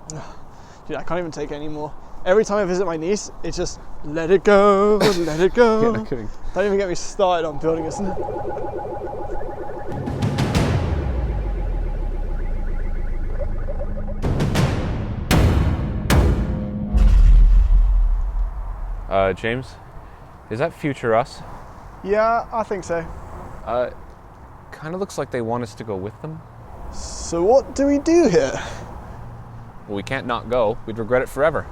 Dude, I can't even take it anymore. Every time I visit my niece, it's just, let it go, let it go. Yeah, no kidding. Don't even get me started on building a James, is that future us? Yeah, I think so. Kind of looks like they want us to go with them. So what do we do here? Well, we can't not go. We'd regret it forever.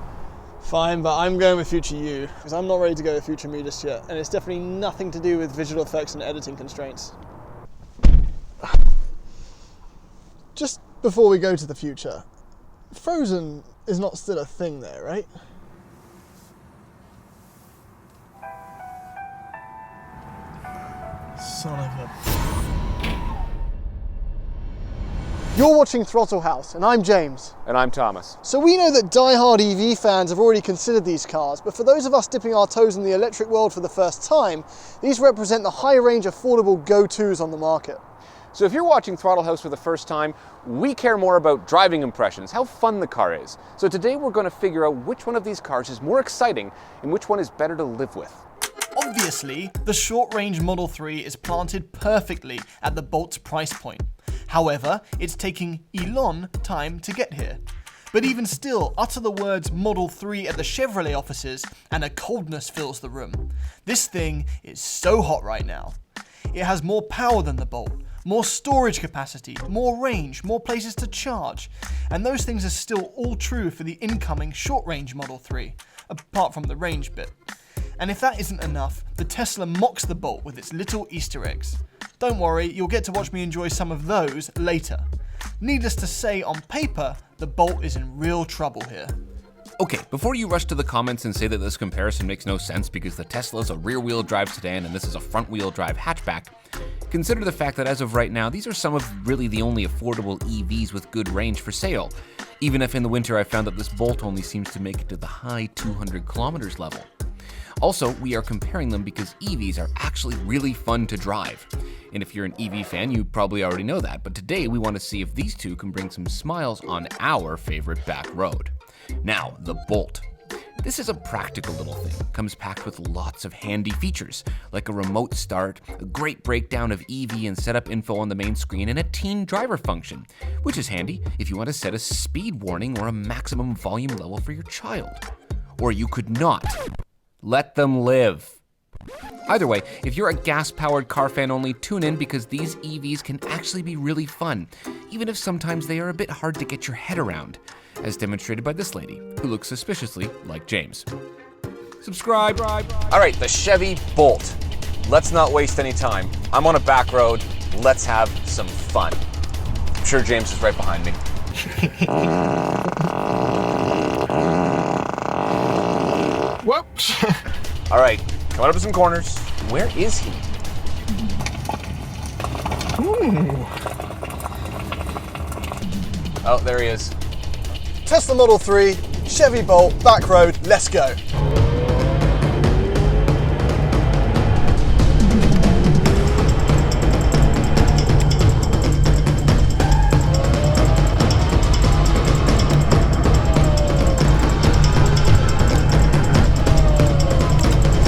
Fine, but I'm going with future you, because I'm not ready to go with future me just yet, and it's definitely nothing to do with visual effects and editing constraints. Just before we go to the future, Frozen is not still a thing there, right? Son of a... You're watching Throttle House, and I'm James. And I'm Thomas. So we know that die-hard EV fans have already considered these cars, but for those of us dipping our toes in the electric world for the first time, these represent the high-range, affordable go-tos on the market. So if you're watching Throttle House for the first time, we care more about driving impressions, how fun the car is. So today we're going to figure out which one of these cars is more exciting and which one is better to live with. Obviously, the short-range Model 3 is planted perfectly at the Bolt's price point. However, it's taking Elon time to get here. But even still, utter the words Model 3 at the Chevrolet offices and a coldness fills the room. This thing is so hot right now. It has more power than the Bolt, more storage capacity, more range, more places to charge. And those things are still all true for the incoming short-range Model 3, apart from the range bit. And if that isn't enough, the Tesla mocks the Bolt with its little Easter eggs. Don't worry, you'll get to watch me enjoy some of those later. Needless to say, on paper, the Bolt is in real trouble here. Okay, before you rush to the comments and say that this comparison makes no sense because the Tesla's a rear-wheel drive sedan and this is a front-wheel drive hatchback, consider the fact that as of right now, these are some of really the only affordable EVs with good range for sale, even if in the winter I found that this Bolt only seems to make it to the high 200 kilometers level. Also, we are comparing them because EVs are actually really fun to drive. And if you're an EV fan, you probably already know that, but today we want to see if these two can bring some smiles on our favorite back road. Now, the Bolt. This is a practical little thing. Comes packed with lots of handy features, like a remote start, a great breakdown of EV and setup info on the main screen, and a teen driver function, which is handy if you want to set a speed warning or a maximum volume level for your child. Or you could not. Let them live. Either way, if you're a gas-powered car fan only, tune in because these EVs can actually be really fun, even if sometimes they are a bit hard to get your head around, as demonstrated by this lady, who looks suspiciously like James. Subscribe. All right, the Chevy Bolt. Let's not waste any time. I'm on a back road. Let's have some fun. I'm sure James is right behind me. Whoops. All right, coming up to some corners. Where is he? Ooh. Oh, there he is. Tesla Model 3, Chevy Bolt, back road, let's go.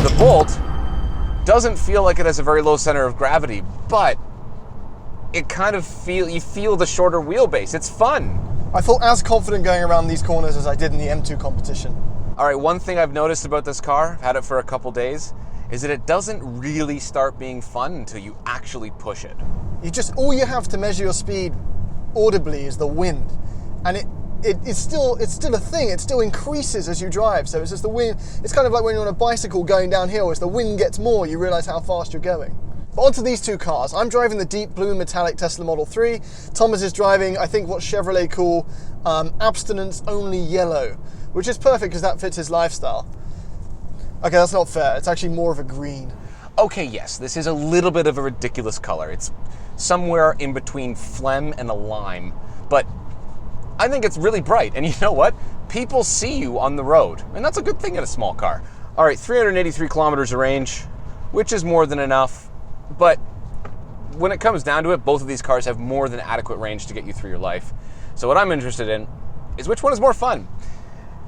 The Bolt doesn't feel like it has a very low center of gravity, but it kind of you feel the shorter wheelbase. It's fun. I felt as confident going around these corners as I did in the M2 competition. All right, one thing I've noticed about this car, I've had it for a couple days, is that it doesn't really start being fun until you actually push it. All you have to measure your speed audibly is the wind. And it's still a thing. It still increases as you drive. So it's just the wind. It's kind of like when you're on a bicycle going downhill. As the wind gets more, you realize how fast you're going. But onto these two cars. I'm driving the deep blue metallic Tesla Model 3. Thomas is driving, I think, what Chevrolet call abstinence-only yellow, which is perfect because that fits his lifestyle. Okay, that's not fair. It's actually more of a green. Okay, yes, this is a little bit of a ridiculous color. It's somewhere in between phlegm and a lime, but I think it's really bright. And you know what? People see you on the road, and that's a good thing in a small car. All right, 383 kilometers of range, which is more than enough. But when it comes down to it, both of these cars have more than adequate range to get you through your life. So what I'm interested in is which one is more fun.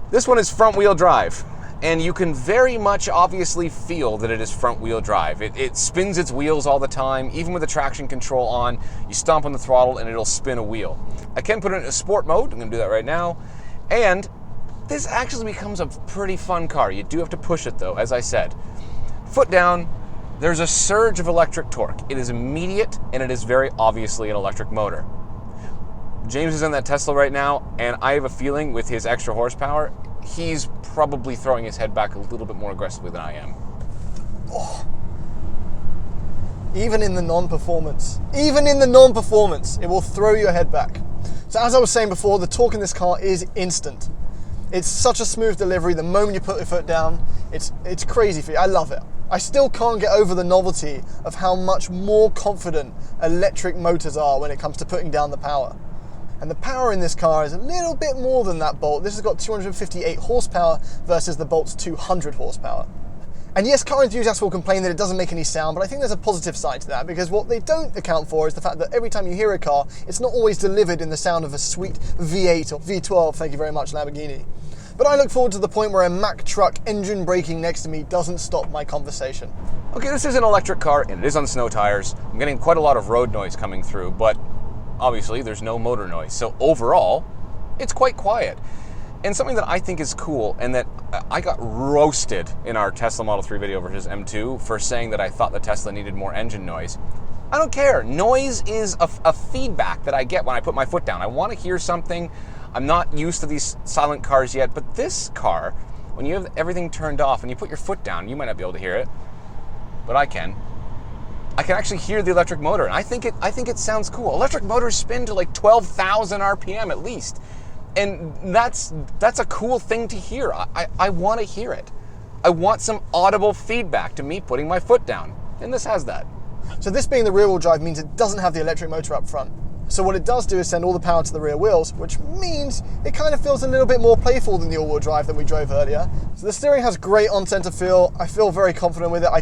This one is front-wheel drive, and you can very much obviously feel that it is front-wheel drive. It spins its wheels all the time, even with the traction control on. You stomp on the throttle and it'll spin a wheel. I can put it in a sport mode. I'm going to do that right now. And this actually becomes a pretty fun car. You do have to push it though, as I said. Foot down, there's a surge of electric torque. It is immediate, and it is very obviously an electric motor. James is in that Tesla right now, and I have a feeling with his extra horsepower, he's probably throwing his head back a little bit more aggressively than I am. Oh. Even in the non-performance, it will throw your head back. So as I was saying before, the torque in this car is instant. It's such a smooth delivery. The moment you put your foot down, it's crazy for you. I love it. I still can't get over the novelty of how much more confident electric motors are when it comes to putting down the power. And the power in this car is a little bit more than that Bolt. This has got 258 horsepower versus the Bolt's 200 horsepower. And yes, car enthusiasts will complain that it doesn't make any sound, but I think there's a positive side to that, because what they don't account for is the fact that every time you hear a car, it's not always delivered in the sound of a sweet V8 or V12, thank you very much, Lamborghini. But I look forward to the point where a Mack truck engine braking next to me doesn't stop my conversation. Okay, this is an electric car, and it is on snow tires. I'm getting quite a lot of road noise coming through, but obviously there's no motor noise. So overall, it's quite quiet. And something that I think is cool, and that I got roasted in our Tesla Model 3 video versus M2 for saying that I thought the Tesla needed more engine noise. I don't care. Noise is a feedback that I get when I put my foot down. I want to hear something. I'm not used to these silent cars yet, but this car, when you have everything turned off and you put your foot down, you might not be able to hear it, but I can. I can actually hear the electric motor, and I think it sounds cool. Electric motors spin to like 12,000 RPM at least, and that's a cool thing to hear. I want to hear it. I want some audible feedback to me putting my foot down, and this has that. So this being the rear-wheel drive means it doesn't have the electric motor up front. So what it does do is send all the power to the rear wheels, which means it kind of feels a little bit more playful than the all-wheel drive that we drove earlier. So the steering has great on-center feel. I feel very confident with it. I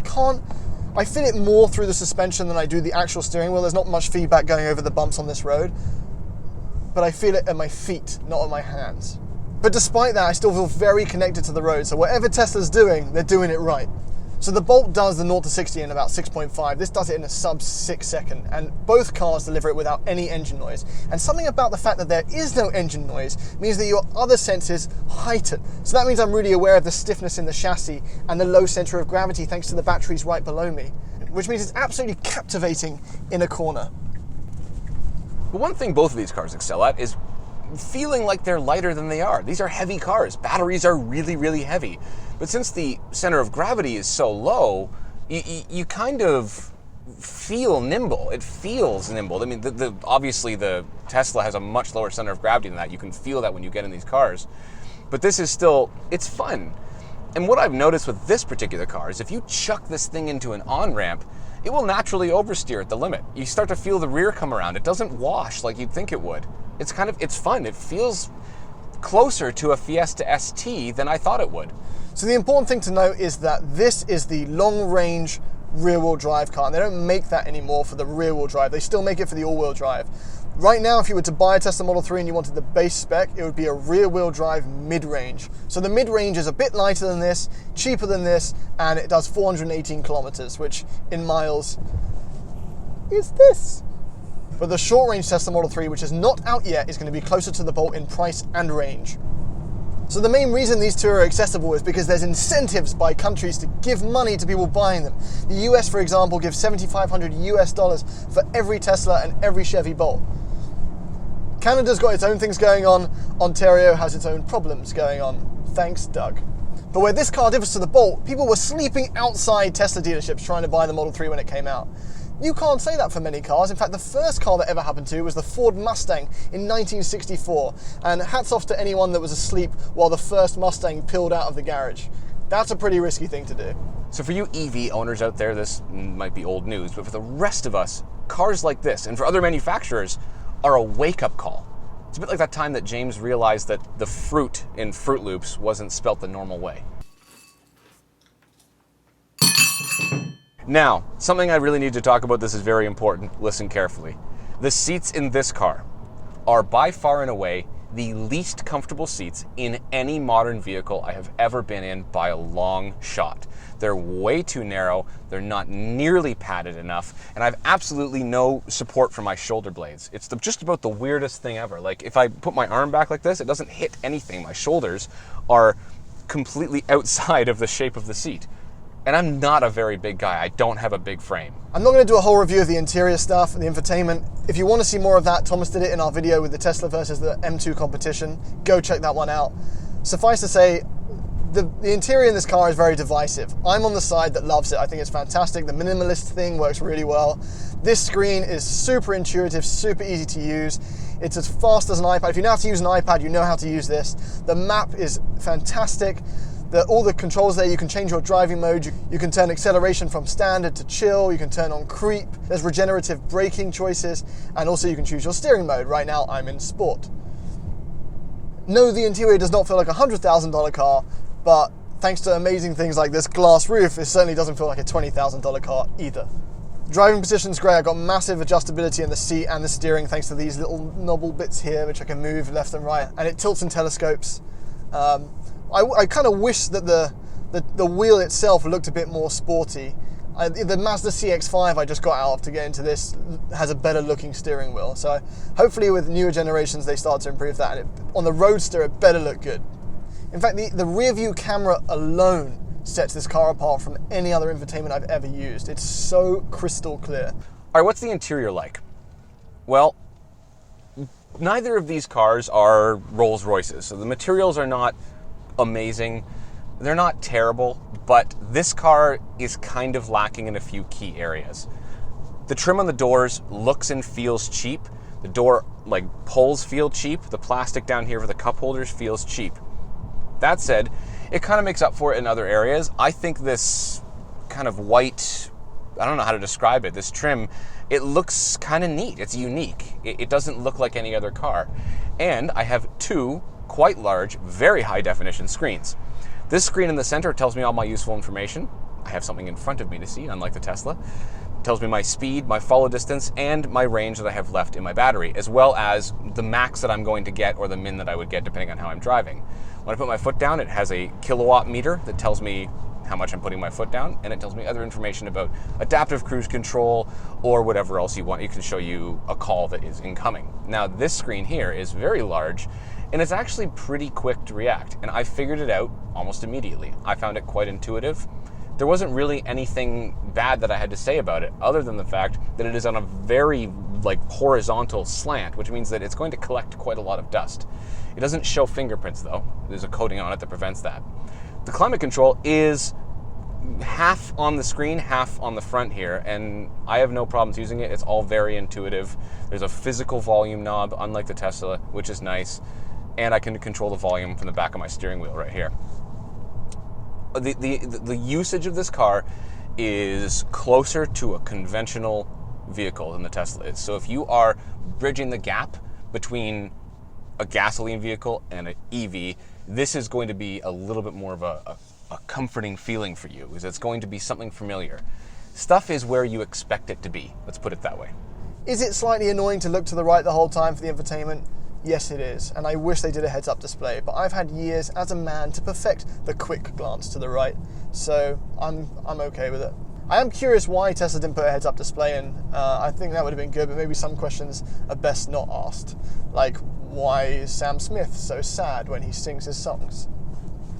feel it more through the suspension than I do the actual steering wheel. There's not much feedback going over the bumps on this road, but I feel it at my feet, not on my hands. But despite that, I still feel very connected to the road. So whatever Tesla's doing, they're doing it right. So the Bolt does the 0 to 60 in about 6.5. This does it in a sub 6 second, and both cars deliver it without any engine noise. And something about the fact that there is no engine noise means that your other senses heighten. So that means I'm really aware of the stiffness in the chassis and the low center of gravity thanks to the batteries right below me, which means it's absolutely captivating in a corner. But one thing both of these cars excel at is feeling like they're lighter than they are. These are heavy cars. Batteries are really, really heavy. But since the center of gravity is so low, you kind of feel nimble. It feels nimble. I mean, obviously the Tesla has a much lower center of gravity than that. You can feel that when you get in these cars. But this is still, it's fun. And what I've noticed with this particular car is if you chuck this thing into an on-ramp, it will naturally oversteer at the limit. You start to feel the rear come around. It doesn't wash like you'd think it would. It's fun. It feels closer to a Fiesta ST than I thought it would. So the important thing to note is that this is the long-range rear-wheel drive car, and they don't make that anymore for the rear-wheel drive. They still make it for the all-wheel drive. Right now, if you were to buy a Tesla Model 3 and you wanted the base spec, it would be a rear-wheel drive mid-range. So the mid-range is a bit lighter than this, cheaper than this, and it does 418 kilometers, which in miles is this. But the short-range Tesla Model 3, which is not out yet, is going to be closer to the Bolt in price and range. So the main reason these two are accessible is because there's incentives by countries to give money to people buying them. The US, for example, gives $7,500 US for every Tesla and every Chevy Bolt. Canada's got its own things going on. Ontario has its own problems going on. Thanks, Doug. But where this car differs to the Bolt, people were sleeping outside Tesla dealerships trying to buy the Model 3 when it came out. You can't say that for many cars. In fact, the first car that ever happened to was the Ford Mustang in 1964. And hats off to anyone that was asleep while the first Mustang peeled out of the garage. That's a pretty risky thing to do. So for you EV owners out there, this might be old news, but for the rest of us, cars like this, and for other manufacturers, are a wake-up call. It's a bit like that time that James realized that the fruit in Fruit Loops wasn't spelt the normal way. Now, something I really need to talk about, this is very important, listen carefully. The seats in this car are by far and away the least comfortable seats in any modern vehicle I have ever been in by a long shot. They're way too narrow, they're not nearly padded enough, and I have absolutely no support for my shoulder blades. It's just about the weirdest thing ever. Like, if I put my arm back like this, it doesn't hit anything. My shoulders are completely outside of the shape of the seat. And I'm not a very big guy. I don't have a big frame. I'm not going to do a whole review of the interior stuff and the infotainment. If you want to see more of that, Thomas did it in our video with the Tesla versus the M2 competition. Go check that one out. Suffice to say, the interior in this car is very divisive. I'm on the side that loves it. I think it's fantastic. The minimalist thing works really well. This screen is super intuitive, super easy to use. It's as fast as an iPad. If you know how to use an iPad, you know how to use this. The map is fantastic. All the controls there, you can change your driving mode, you can turn acceleration from standard to chill, you can turn on creep, there's regenerative braking choices, and also you can choose your steering mode. Right now I'm in sport. No, the interior does not feel like a $100,000 car, but thanks to amazing things like this glass roof, it certainly doesn't feel like a $20,000 car either. Driving position's great. I've got massive adjustability in the seat and the steering thanks to these little knobble bits here which I can move left and right, and it tilts and telescopes. I kind of wish that the wheel itself looked a bit more sporty. The Mazda CX-5 I just got out of to get into this has a better looking steering wheel. So hopefully with newer generations they start to improve that. And on the Roadster it better look good. In fact, the rear view camera alone sets this car apart from any other infotainment I've ever used. It's so crystal clear. All right, what's the interior like? Well, neither of these cars are Rolls Royces, so the materials are not amazing. They're not terrible, but this car is kind of lacking in a few key areas. The trim on the doors looks and feels cheap. The door pulls feel cheap. The plastic down here for the cup holders feels cheap. That said, it kind of makes up for it in other areas. I think this kind of white, I don't know how to describe it, this trim, it looks kind of neat. It's unique. It doesn't look like any other car. And I have two quite large, very high definition screens. This screen in the center tells me all my useful information. I have something in front of me to see, unlike the Tesla. It tells me my speed, my follow distance, and my range that I have left in my battery, as well as the max that I'm going to get or the min that I would get depending on how I'm driving. When I put my foot down, it has a kilowatt meter that tells me how much I'm putting my foot down, and it tells me other information about adaptive cruise control or whatever else you want. It can show you a call that is incoming. Now, this screen here is very large, and it's actually pretty quick to react, and I figured it out almost immediately. I found it quite intuitive. There wasn't really anything bad that I had to say about it, other than the fact that it is on a very horizontal slant, which means that it's going to collect quite a lot of dust. It doesn't show fingerprints though. There's a coating on it that prevents that. The climate control is half on the screen, half on the front here, and I have no problems using it. It's all very intuitive. There's a physical volume knob, unlike the Tesla, which is nice, and I can control the volume from the back of my steering wheel right here. The usage of this car is closer to a conventional vehicle than the Tesla is. So if you are bridging the gap between a gasoline vehicle and an EV, this is going to be a little bit more of a comforting feeling for you, because it's going to be something familiar. Stuff is where you expect it to be. Let's put it that way. Is it slightly annoying to look to the right the whole time for the infotainment? Yes, it is, and I wish they did a heads-up display, but I've had years as a man to perfect the quick glance to the right, so I'm okay with it. I am curious why Tesla didn't put a heads-up display in. I think that would have been good, but maybe some questions are best not asked. Like, why is Sam Smith so sad when he sings his songs?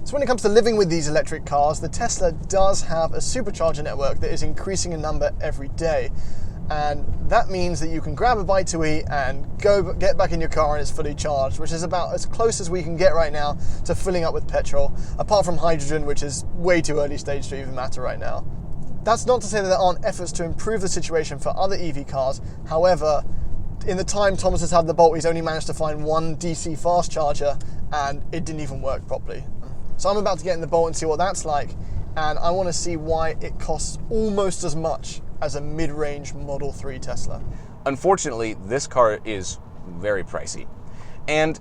So when it comes to living with these electric cars, the Tesla does have a supercharger network that is increasing in number every day. And that means that you can grab a bite to eat and get back in your car and it's fully charged, which is about as close as we can get right now to filling up with petrol, apart from hydrogen, which is way too early stage to even matter right now. That's not to say that there aren't efforts to improve the situation for other EV cars. However, in the time Thomas has had the Bolt, he's only managed to find one DC fast charger and it didn't even work properly. So I'm about to get in the Bolt and see what that's like, and I want to see why it costs almost as much as a mid-range Model 3 Tesla. Unfortunately, this car is very pricey. And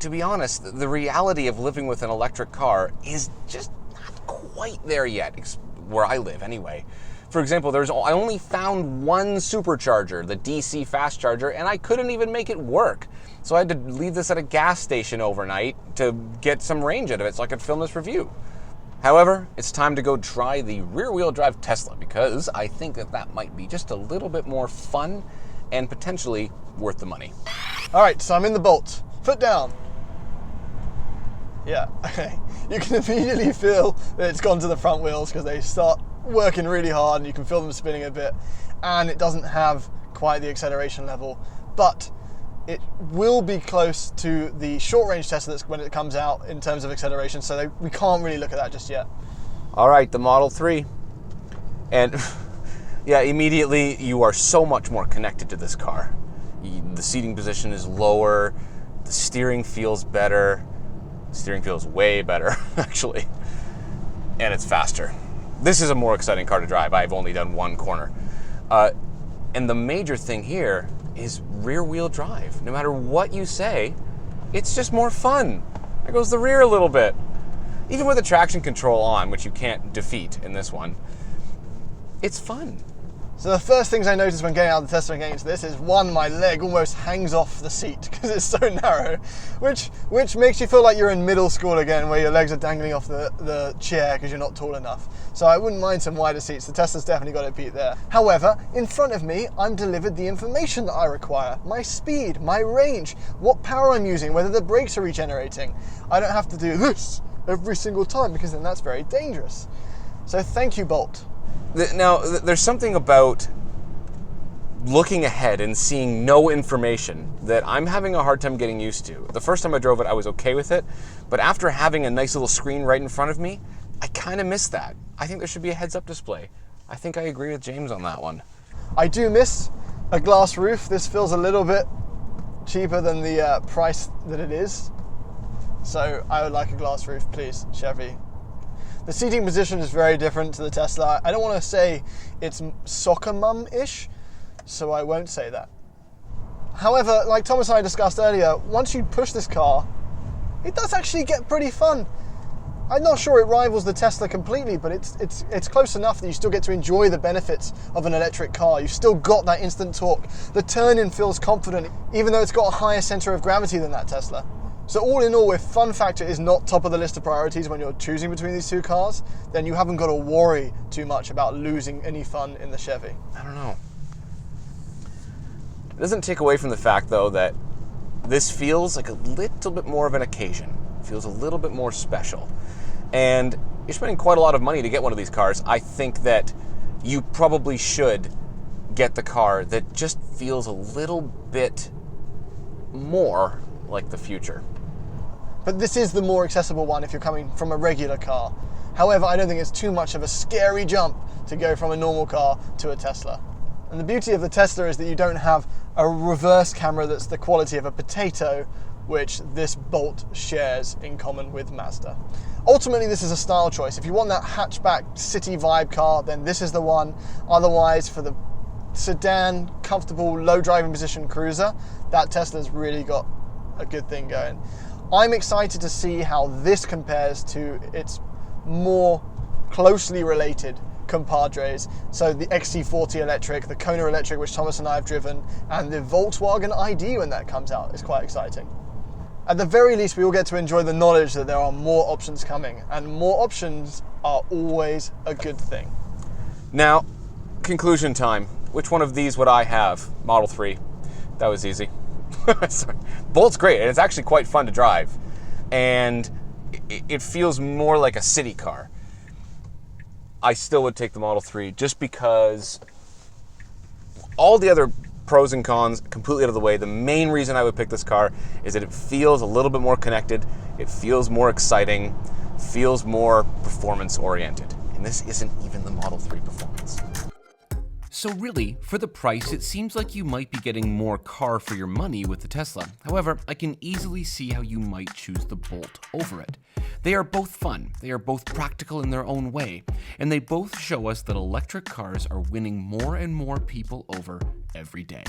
to be honest, the reality of living with an electric car is just not quite there yet, where I live anyway. For example, I only found one supercharger, the DC fast charger, and I couldn't even make it work. So I had to leave this at a gas station overnight to get some range out of it so I could film this review. However, it's time to go try the rear-wheel drive Tesla because I think that might be just a little bit more fun and potentially worth the money. All right, so I'm in the Bolt. Foot down. Yeah, okay. You can immediately feel that it's gone to the front wheels because they start working really hard and you can feel them spinning a bit. And it doesn't have quite the acceleration level, but it will be close to the short-range Tesla that's when it comes out in terms of acceleration, so we can't really look at that just yet. All right, the Model 3. And yeah, immediately you are so much more connected to this car. The seating position is lower, the steering feels better. The steering feels way better, actually. And it's faster. This is a more exciting car to drive. I've only done one corner. And the major thing here is rear-wheel drive. No matter what you say, it's just more fun. There goes the rear a little bit. Even with the traction control on, which you can't defeat in this one, it's fun. So the first things I noticed when getting out of the Tesla and getting into this is, one, my leg almost hangs off the seat because it's so narrow, which makes you feel like you're in middle school again, where your legs are dangling off the chair because you're not tall enough. So I wouldn't mind some wider seats. The Tesla's definitely got it beat there. However, in front of me, I'm delivered the information that I require. My speed, my range, what power I'm using, whether the brakes are regenerating. I don't have to do this every single time because then that's very dangerous. So thank you, Bolt. Now, there's something about looking ahead and seeing no information that I'm having a hard time getting used to. The first time I drove it, I was okay with it, but after having a nice little screen right in front of me, I kind of miss that. I think there should be a heads-up display. I think I agree with James on that one. I do miss a glass roof. This feels a little bit cheaper than the price that it is. So I would like a glass roof, please, Chevy. The seating position is very different to the Tesla. I don't want to say it's soccer mum-ish, so I won't say that. However, like Thomas and I discussed earlier, once you push this car, it does actually get pretty fun. I'm not sure it rivals the Tesla completely, but it's close enough that you still get to enjoy the benefits of an electric car. You've still got that instant torque. The turn-in feels confident, even though it's got a higher center of gravity than that Tesla. So all in all, if fun factor is not top of the list of priorities when you're choosing between these two cars, then you haven't got to worry too much about losing any fun in the Chevy. I don't know. It doesn't take away from the fact, though, that this feels like a little bit more of an occasion. It feels a little bit more special. And you're spending quite a lot of money to get one of these cars. I think that you probably should get the car that just feels a little bit more like the future. But this is the more accessible one if you're coming from a regular car. However, I don't think it's too much of a scary jump to go from a normal car to a Tesla. And the beauty of the Tesla is that you don't have a reverse camera that's the quality of a potato, which this Bolt shares in common with Mazda. Ultimately, this is a style choice. If you want that hatchback city vibe car, then this is the one. Otherwise, for the sedan, comfortable, low driving position cruiser, that Tesla's really got a good thing going. I'm excited to see how this compares to its more closely related compadres. So the XC40 electric, the Kona electric, which Thomas and I have driven, and the Volkswagen ID when that comes out is quite exciting. At the very least, we will get to enjoy the knowledge that there are more options coming, and more options are always a good thing. Now, conclusion time. Which one of these would I have? Model 3. That was easy. Sorry. Bolt's great, and it's actually quite fun to drive. And it feels more like a city car. I still would take the Model 3 just because all the other pros and cons completely out of the way. The main reason I would pick this car is that it feels a little bit more connected, it feels more exciting, feels more performance oriented. And this isn't even the Model 3 performance. So really, for the price, it seems like you might be getting more car for your money with the Tesla. However, I can easily see how you might choose the Bolt over it. They are both fun, they are both practical in their own way, and they both show us that electric cars are winning more and more people over every day.